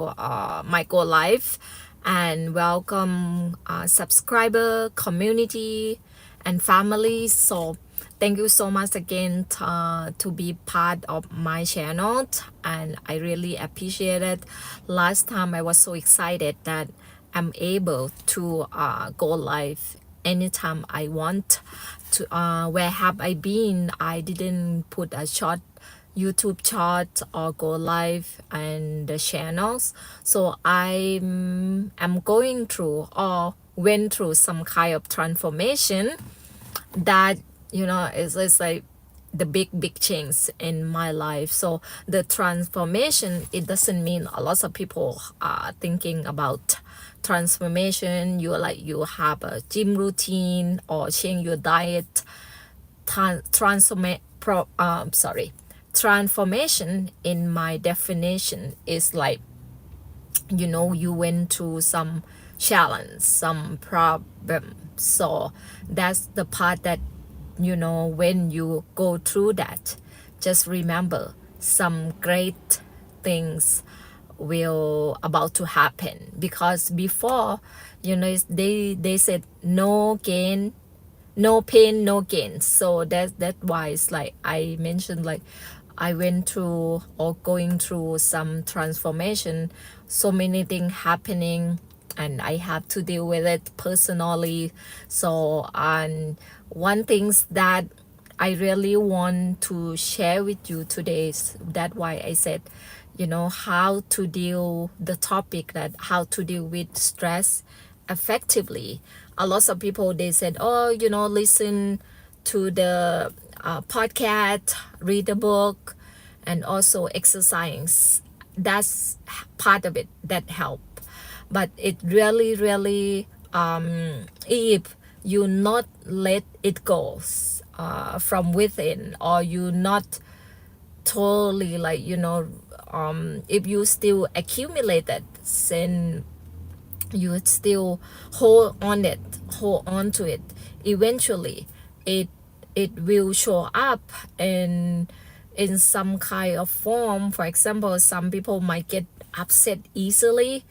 my Go Live, and welcome subscriber, community, and family. So thank you so much again to be part of my channel, and I really appreciate it. Last time I was so excited that I'm able to go live anytime I want to. Where have I been? I didn't put a short YouTube chart or go live and the channels. So I'm going through or went through some kind of transformation that is like the big change in my life. So the transformation, it doesn't mean a lot of people are thinking about transformation. You have a gym routine or change your diet. Transformation in my definition is like, you went through some challenge, some problem. So that's the part that, when you go through that, just remember some great things will about to happen. Because before, they said no gain, no pain, no gain. So that's why it's like I mentioned, like I went through or going through some transformation, so many things happening, and I have to deal with it personally. So, and one things that I really want to share with you today is that why I said, how to deal the topic, that how to deal with stress effectively. A lot of people, they said, oh, listen to the podcast, read the book, and also exercise. That's part of it that help. But it really, if you not let it go from within, or you not totally like, if you still accumulate it, then you still hold on to it, eventually it will show up in some kind of form. For example, some people might get upset easily,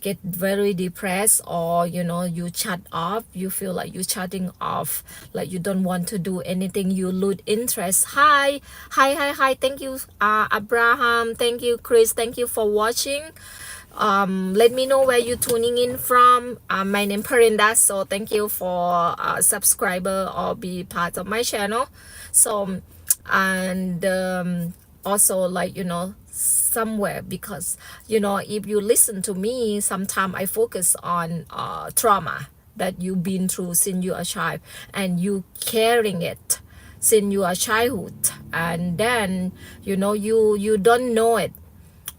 get very depressed, or you shut off, you feel like you're shutting off, like you don't want to do anything, you lose interest. Hi, thank you, Abraham, thank you, Chris, thank you for watching. Let me know where you're tuning in from. My name Perinda, so thank you for subscriber or be part of my channel. So, and also, like, somewhere, because if you listen to me, sometimes I focus on trauma that you've been through since you are a child, and you carrying it since you are childhood, and then you don't know it.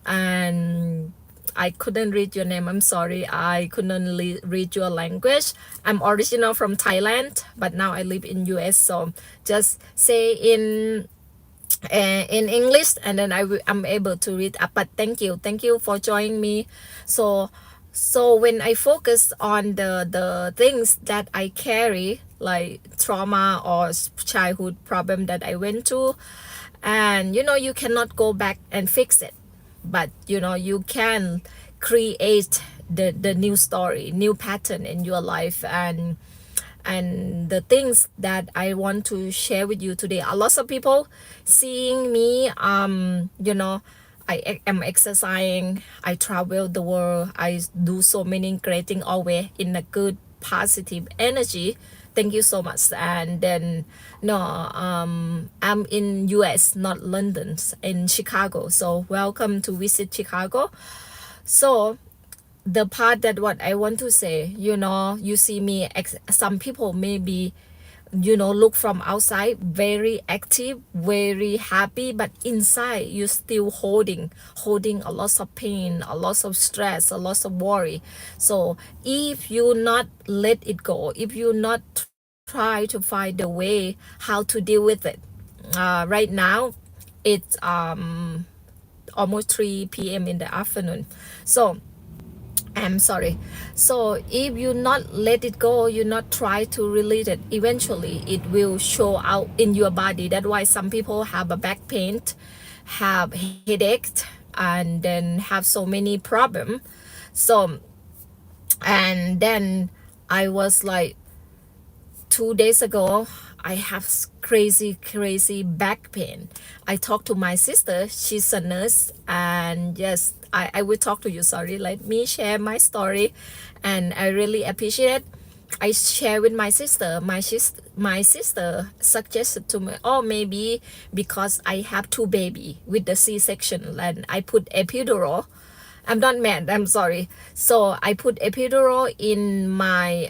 And I couldn't read your name, I'm sorry, I couldn't read your language. I'm original from Thailand, but now I live in US. So just say in English, and then I'm able to read. But thank you for joining me. So when I focus on the things that I carry, like trauma or childhood problem that I went through, and you cannot go back and fix it, but you can create the new story, new pattern in your life. And the things that I want to share with you today, a lot of people seeing me, I am exercising, I travel the world, I do so many great things, always in a good positive energy. Thank you so much. And then I'm in US, not London, in Chicago. So welcome to visit Chicago. So the part that what I want to say, you see me, some people maybe, look from outside very active, very happy, but inside you still holding a lot of pain, a lot of stress, a lot of worry. So if you not let it go, if you not try to find a way how to deal with it, right now it's almost 3 p.m. in the afternoon. So I'm sorry. So if you not let it go, you not try to release it, eventually it will show out in your body. That's why some people have a back pain, have headache, and then have so many problem. So and then I was like 2 days ago, I have crazy back pain. I talked to my sister, she's a nurse, and yes, I will talk to you. Sorry, let me share my story, and I really appreciate. I share with my sister. My sister suggested to me, oh, maybe because I have two baby with the C-section, and I put epidural. I'm not mad, I'm sorry. So I put epidural in my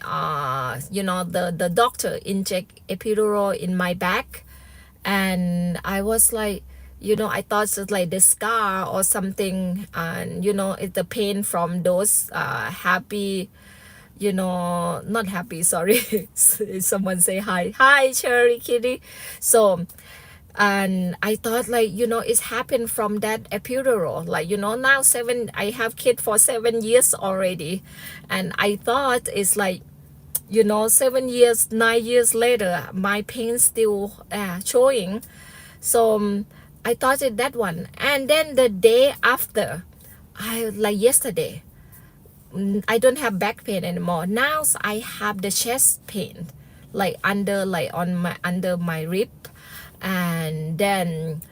the doctor inject epidural in my back, and I was like, I thought it's like the scar or something, and it's the pain from those happy, not happy, sorry. Someone say hi Cherry Kitty. So and I thought, like, it's happened from that epidural, like, now I have kid for 7 years already, and I thought it's like, 7 years, 9 years later, my pain still showing. So I thought it that one, and then the day after, I like yesterday, I don't have back pain anymore. Now I have the chest pain, like under my rib. And then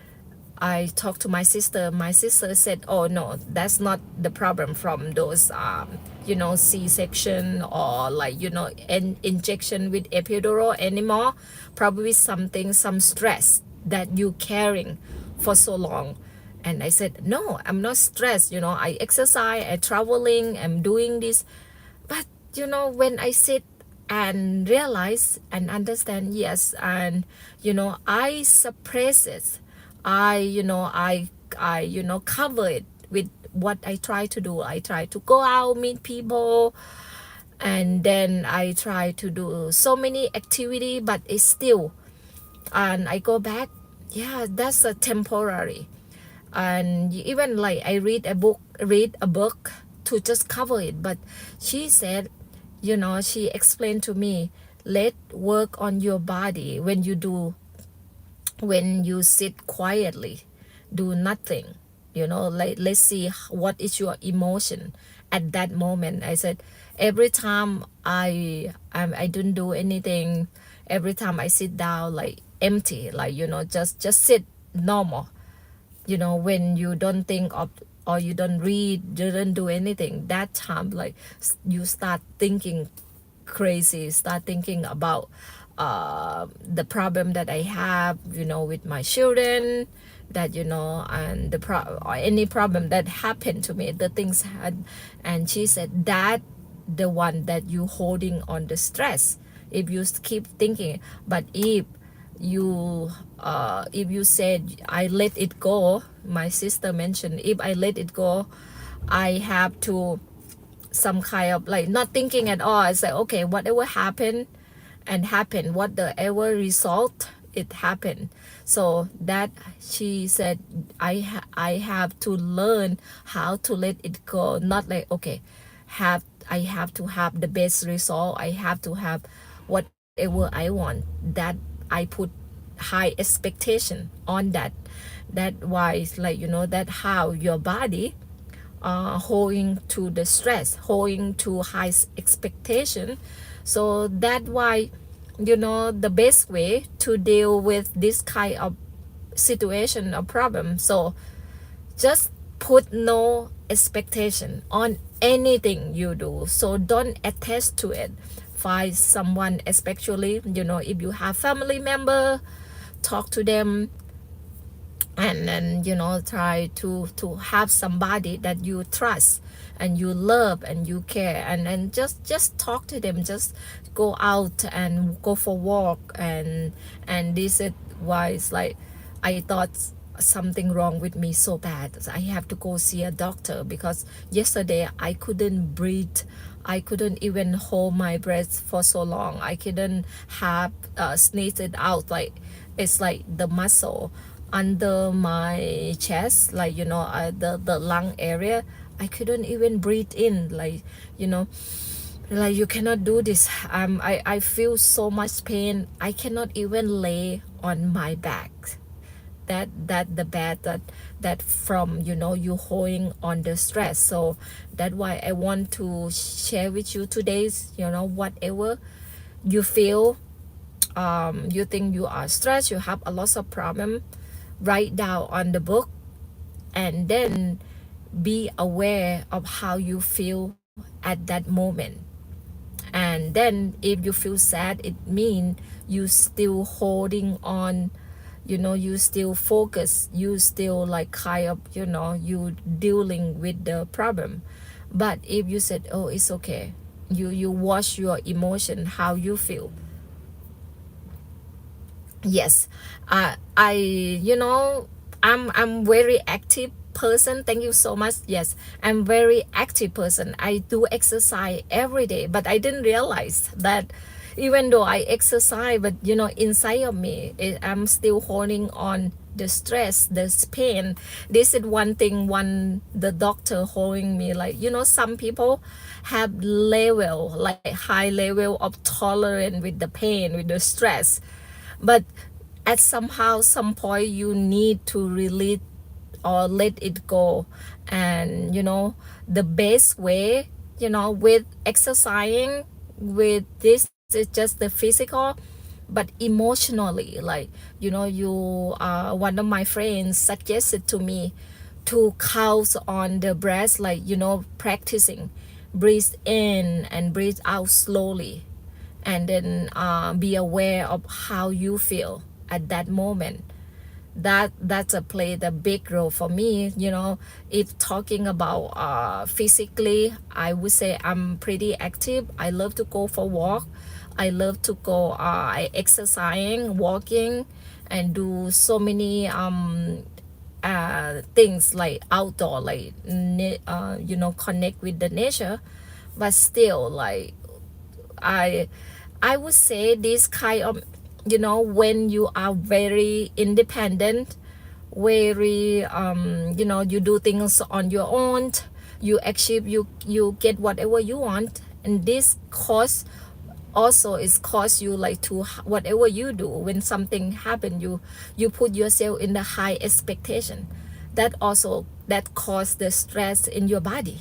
I talked to my sister. My sister said, oh no, that's not the problem from those C-section or like an injection with epidural anymore. Probably some stress that you carrying for so long. And I said, no, I'm not stressed. I exercise, I traveling, I'm doing this. But when I sit and realize and understand, yes, and I suppress it. I cover it with what I try to do. I try to go out, meet people, and then I try to do so many activity, but it's still, and I go back. Yeah, that's a temporary. And even like I read a book to just cover it. But she said, she explained to me, let work on your body when you sit quietly, do nothing, like let's see what is your emotion at that moment. I said, every time I don't do anything, every time I sit down, like empty, like just sit normal, when you don't think of, or you don't read, you don't do anything, that time, like you start thinking crazy, start thinking about the problem that I have, with my children, that and or any problem that happened to me, the things had. And she said that the one that you holding on the stress, if you keep thinking. But if you said, I let it go, my sister mentioned, if I let it go, I have to some kind of like not thinking at all. I say, okay, whatever happened and happen, whatever result, it happened. So that she said, I have to learn how to let it go, not like, okay, I have to have the best result, I have to have whatever I want, that I put high expectation on that. That why it's like, that how your body holding to the stress, holding to high expectation. So that why, the best way to deal with this kind of situation or problem, so just put no expectation on anything you do. So don't attach to it. Find someone, especially if you have family member, talk to them, and then try to have somebody that you trust and you love and you care, and then just talk to them, just go out and go for walk. And this is why it's like I thought something wrong with me so bad, so I have to go see a doctor, because yesterday I couldn't breathe, I couldn't even hold my breath for so long, I couldn't have sneeze it out, like it's like the muscle under my chest, like the lung area, I couldn't even breathe in, like like you cannot do this. I feel so much pain, I cannot even lay on my back, that the bad that from you holding on the stress. So that's why I want to share with you today's whatever you feel, you think you are stressed, you have a lot of problem, write down on the book, and then be aware of how you feel at that moment. And then if you feel sad, it means you still holding on, you still focus, you still like kind of you dealing with the problem. But if you said, oh, it's okay, you watch your emotion, how you feel. Yes, I I'm very active person. Thank you so much. Yes, I'm very active person. I do exercise every day, but I didn't realize that even though I exercise, but inside of me, I'm still holding on the stress, this pain. This is one thing, the doctor holding me, like some people have level, like high level of tolerance with the pain, with the stress, but at some point you need to release or let it go. And the best way, with exercising, with this is just the physical, but emotionally, like you one of my friends suggested to me to count on the breath, like practicing breathe in and breathe out slowly, and then be aware of how you feel at that moment. That's a played a big role for me. If talking about physically, I would say I'm pretty active. I love to go for walk, I love to go exercising, walking, and do so many things like outdoor, like connect with the nature. But still, like I I would say this kind of, when you are very independent, very you do things on your own, you achieve, you get whatever you want, and this cause also is cause you like to whatever you do, when something happen, you put yourself in the high expectation, that also that cause the stress in your body,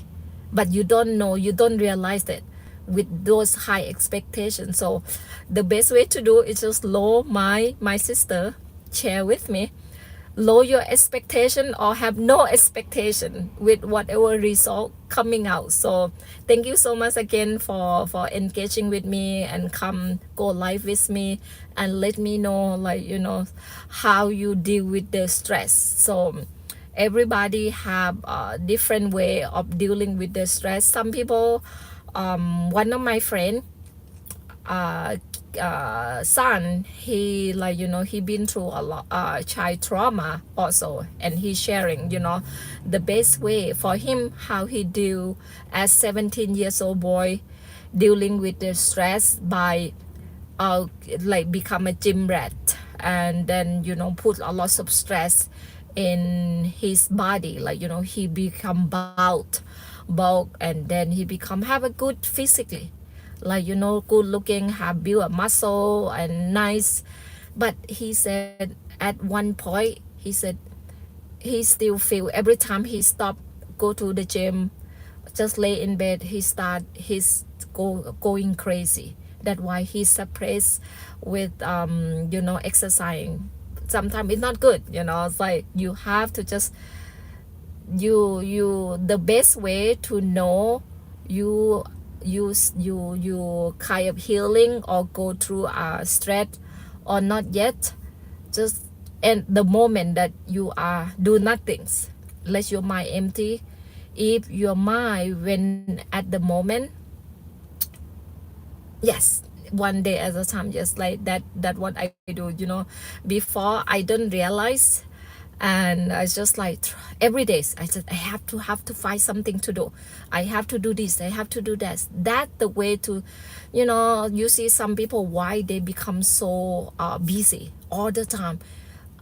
but you don't know, you don't realize that with those high expectations. So the best way to do is just lower my sister share with me, lower your expectation or have no expectation with whatever result coming out. So thank you so much again for engaging with me and come go live with me and let me know, like how you deal with the stress. So everybody have a different way of dealing with the stress. Some people, one of my friend, son, he like he been through a lot child trauma also, and he's sharing the best way for him, how he deal as 17 years old boy dealing with the stress by like become a gym rat, and then put a lot of stress in his body, like he become bulk, and then he become have a good physically, like good looking, have built a muscle and nice. But he said at one point, he said he still feel every time he stop go to the gym, just lay in bed, he start his going crazy. That's why he suppressed with exercising. Sometimes it's not good, it's like you have to just you the best way to know you kind of healing or go through a stress or not yet, just and the moment that you are do nothings, let your mind empty. If your mind when at the moment, yes, one day at a time, just like that what I do. Before I don't realize, and I just like every day I said I have to find something to do, I have to do this, I have to do that the way to you see some people why they become so busy all the time.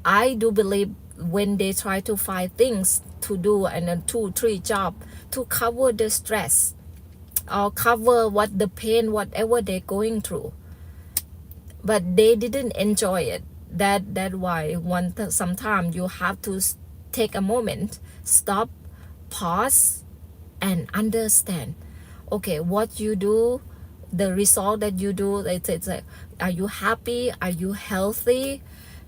I do believe when they try to find things to do and then 2-3 job to cover the stress or cover what the pain whatever they're going through, but they didn't enjoy it. that why sometimes you have to take a moment, stop, pause, and understand, okay, what you do, the result that you do, it's like, are you happy, are you healthy,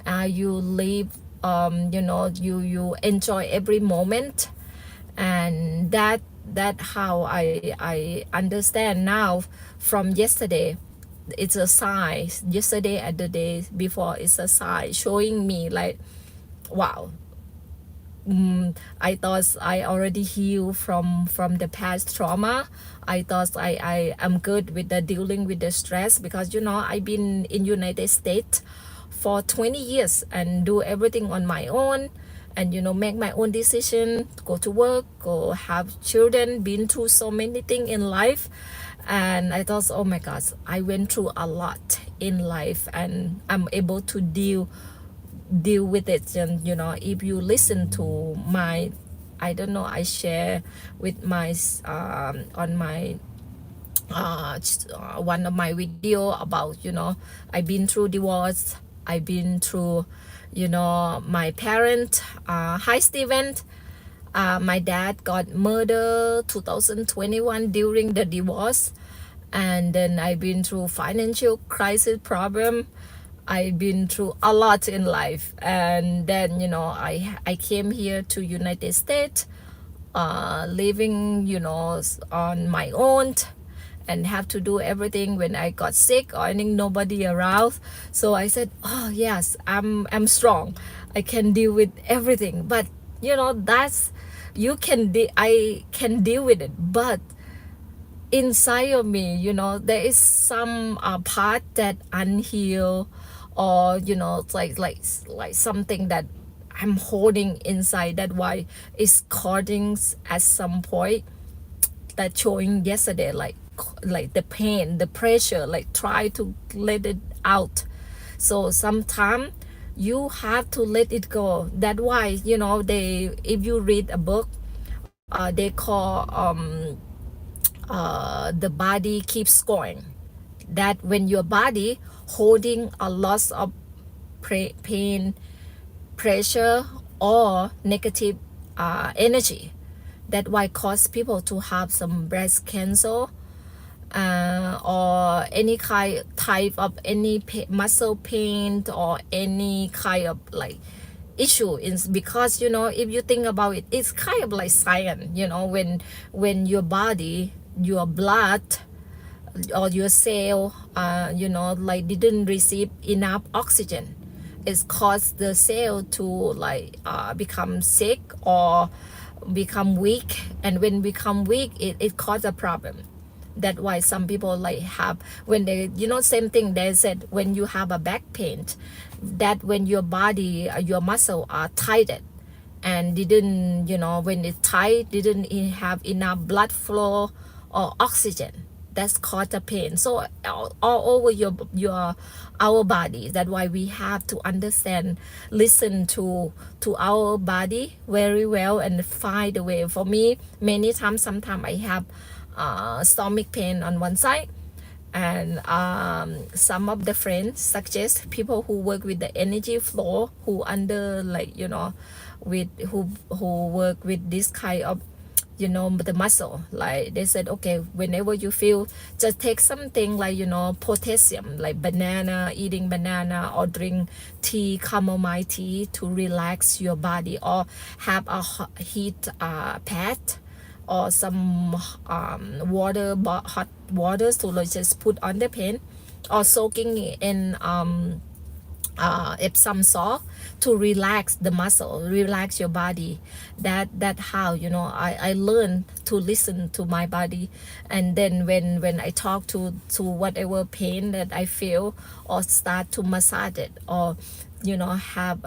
are you live, you enjoy every moment. And that how I understand now from yesterday. It's a sign, yesterday and the day before, it's a sign showing me like, wow, I thought I already healed from the past trauma. I thought I am good with the dealing with the stress, because I've been in United States for 20 years and do everything on my own, and make my own decision, go to work, go have children, been through so many things in life. And I thought, oh my gosh, I went through a lot in life, and I'm able to deal with it. And if you listen to my, I don't know, I share with my on my one of my video about, I've been through divorce, I've been through, my parent, hi Steven, my dad got murdered 2021 during the divorce. And then I've been through financial crisis problem. I've been through a lot in life. And then I came here to United States, living on my own, and have to do everything. When I got sick, I need nobody around, so I said, oh yes, I'm strong, I can deal with everything. But that's, I can deal with it, but inside of me, there is some part that unhealed, or it's like something that I'm holding inside. That why it's causing at some point, that showing yesterday, like the pain, the pressure, like try to let it out. So sometimes you have to let it go. That why they, if you read a book, they call the body keeps scoring. That when your body holding a lot of pain, pressure, or negative energy, that why cause people to have some breast cancer, or any type of any muscle pain, or any kind of like issue. Is because if you think about it, it's kind of like science. When your body, your blood, or your cell like didn't receive enough oxygen, it's caused the cell to like become sick or become weak. And when become weak, it causes a problem. That's why some people like have, when they, same thing they said, when you have a back pain, that when your body, your muscle are tightened, and didn't, when it's tight, didn't have enough blood flow or oxygen, that's cause the pain. So all over your our body. That's why we have to understand, listen to our body very well, and find a way. For me, many times, sometimes I have stomach pain on one side. And some of the friends suggest people who work with the energy flow, who under like with who work with this kind of the muscle, like they said, okay, whenever you feel, just take something like potassium, like banana, eating banana, or drink tea, chamomile tea, to relax your body, or have a heat pad, or some hot water, to like just put on the pain, or soaking in Epsom salt, to relax the muscle, relax your body. That how I learned to listen to my body. And then when I talk to whatever pain that I feel, or start to massage it, or have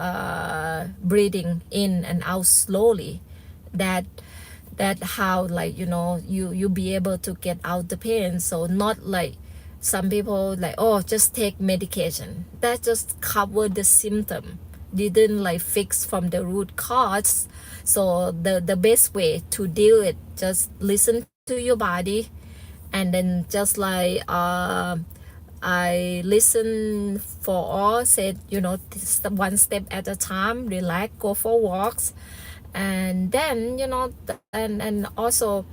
breathing in and out slowly, that how like you be able to get out the pain. So not like some people like, oh, just take medication, that just cover the symptom, didn't like fix from the root cause. So the best way to deal it, just listen to your body, and then just like I listen for all, said, one step at a time, relax, go for walks. And then, and also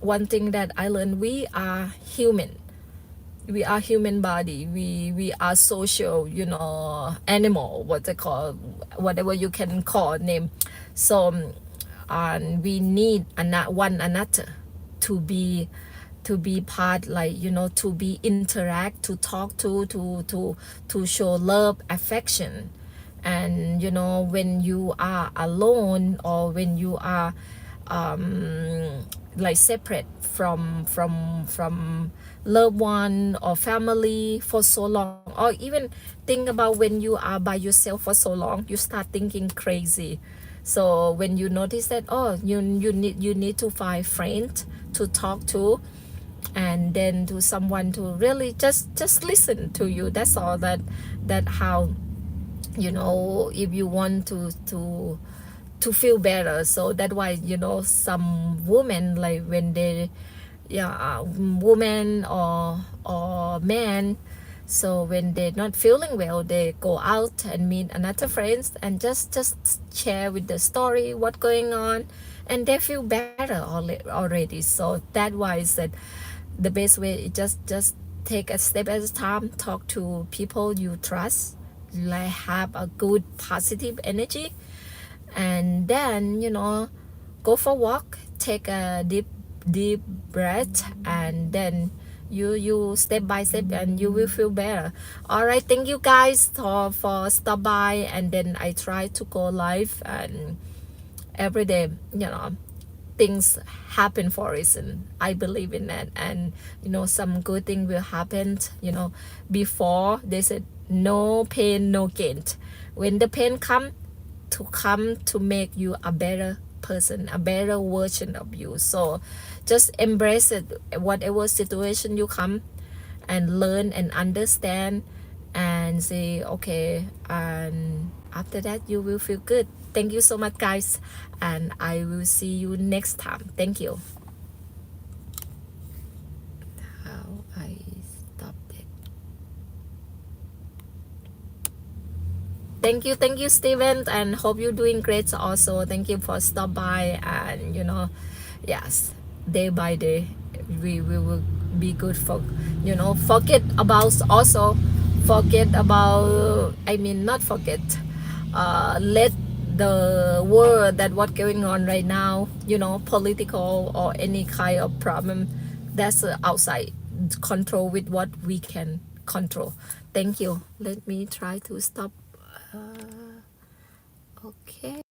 one thing that I learned, we are human. We are human body. We are social, animal, what they call, whatever you can call name. So and we need one another to be part, like, to be interact, to talk to show love, affection. And when you are alone, or when you are like separate from loved one or family for so long, or even think about when you are by yourself for so long, you start thinking crazy. So when you notice that, oh, you need to find friend to talk to, and then to someone to really just listen to you. That's all. That how, if you want to feel better. So that's why, some women, like when they, yeah, woman or man, so when they're not feeling well, they go out and meet another friends, and just share with the story what going on, and they feel better already. So that why is that the best way is just take a step at a time, talk to people you trust, like have a good positive energy. And then, go for walk, take a deep breath, and then you step by step, and you will feel better. All right, thank you guys for stop by. And then I try to go live, and every day, things happen for a reason. I believe in that. And some good thing will happen. Before they said no pain no gain. When the pain come to make you a better person, a better version of you. So just embrace it, whatever situation you come, and learn and understand, and say okay. And after that, you will feel good. Thank you so much, guys, and I will see you next time. Thank you. How I stopped it. Thank you, Steven, and hope you're doing great also. Thank you for stop by. And yes, day by day we will be good for, forget about, also forget about, I mean, not forget, let the world, that what going on right now, political or any kind of problem, that's outside control with what we can control. Thank you. Let me try to stop. Okay.